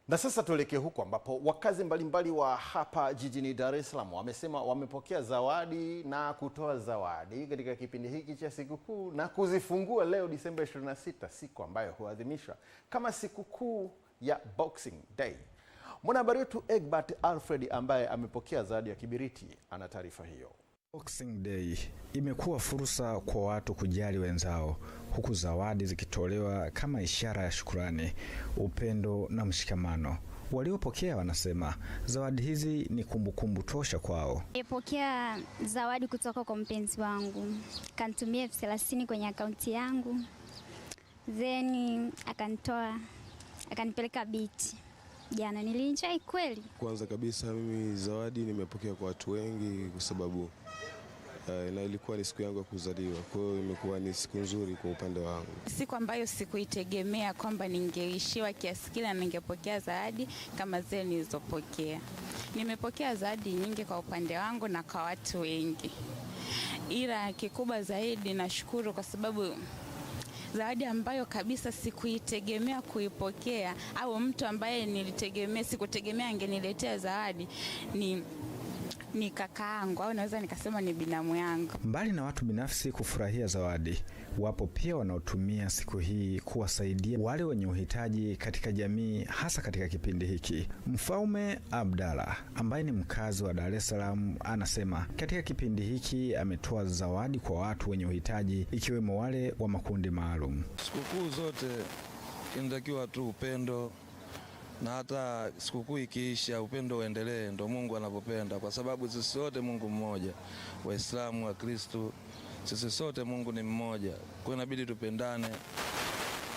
Na sasa tuelekee huko ambapo wakazi mbalimbali wa hapa jijini Dar es Salaam wamesema wamepokea zawadi na kutoa zawadi katika kipindi hiki cha sikukuu na kuzifungua leo Disemba 26, siku ambayo huadhimishwa kama sikukuu ya Boxing Day. Mwanahabari wetu Egbert Alfred ambaye amepokea zawadi ya kibiriti ana taarifa hiyo. Boxing Day imekuwa fursa kwa watu kujali wenzao, huku zawadi zikitolewa kama ishara ya shukrani, upendo na mshikamano. Waliopokea wanasema zawadi hizi ni kumbukumbu tosha kwao. Nilipokea zawadi kutoka kwa mpenzi wangu. Kanitumia 30 kwenye akaunti yangu. Then akanipeleka beach. Jana nilienjoy kweli. Kwanza kabisa mimi zawadi nimepokea kwa watu wengi kwa sababu na ilikuwa ni siku yangu ya kuzaliwa. Kwa hiyo imekuwa ni siku nzuri kwa upande wangu. Siku ambayo sikuitegemea kwamba ningeishiwa kiasi kile na ningepokea zawadi kama zile nilizopokea. Nimepokea zawadi nyingi kwa upande wangu na kwa watu wengi. Ila kikubwa zaidi nashukuru kwa sababu zawadi ambayo kabisa sikuitegemea kuipokea au mtu ambaye sikutegemea angeniletea zawadi ni kakaangu au naweza nikasema ni binamu yangu. Mbali na watu binafsi kufurahia zawadi, wapo pia wanaotumia siku hii kuwasaidia wale wenye uhitaji katika jamii, hasa katika kipindi hiki. Mfaume Abdalla ambaye ni mkazi wa Dar es Salaam anasema katika kipindi hiki ametoa zawadi kwa watu wenye uhitaji ikiwemo wale wa makundi maalum. Sikukuu zote inatakiwa tu upendo, na hata sikukuu ikiisha upendo uendelee, ndo Mungu anapopenda, kwa sababu sisi sote Mungu mmoja, Waislamu, Wakristo, sisi sote Mungu ni mmoja. Kwa hiyo inabidi tupendane,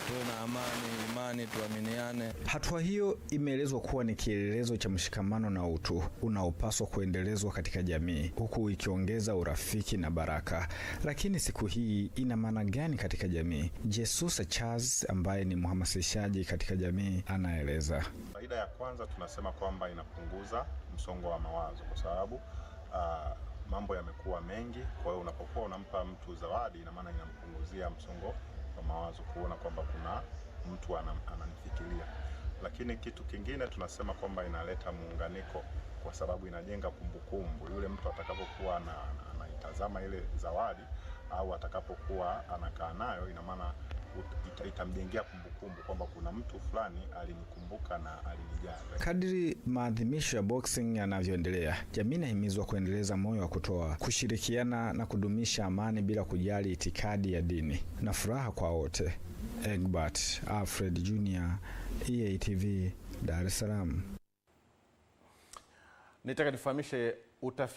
tuwe na amani, imani, tuaminiane. Hatua hiyo imeelezwa kuwa ni kielelezo cha mshikamano na utu unaopaswa kuendelezwa katika jamii, huku ikiongeza urafiki na baraka. Lakini siku hii ina maana gani katika jamii? Jesus Charles ambaye ni mhamasishaji katika jamii anaeleza. Faida ya kwanza tunasema kwamba inapunguza msongo wa mawazo kwa sababu mambo yamekuwa mengi. Kwa hiyo unapokuwa unampa mtu zawadi, ina maana inampunguzia msongo wa mawazo, kuona kwamba kuna mtu ananifikiria. Lakini kitu kingine tunasema kwamba inaleta muunganiko kwa sababu inajenga kumbukumbu. Yule mtu atakapokuwa anaitazama ile zawadi au atakapokuwa anakaa nayo, ina maana itamjengea kumbukumbu kwamba kuna mtu fulani alinikumbuka na alinijali. Kadiri maadhimisho ya boxing yanavyoendelea, jamii inahimizwa kuendeleza moyo wa kutoa, kushirikiana na kudumisha amani bila kujali itikadi ya dini, na furaha kwa wote. Egbert Alfred Jr, EATV, Dar es Salaam. Nitaka nifahamishe utafiti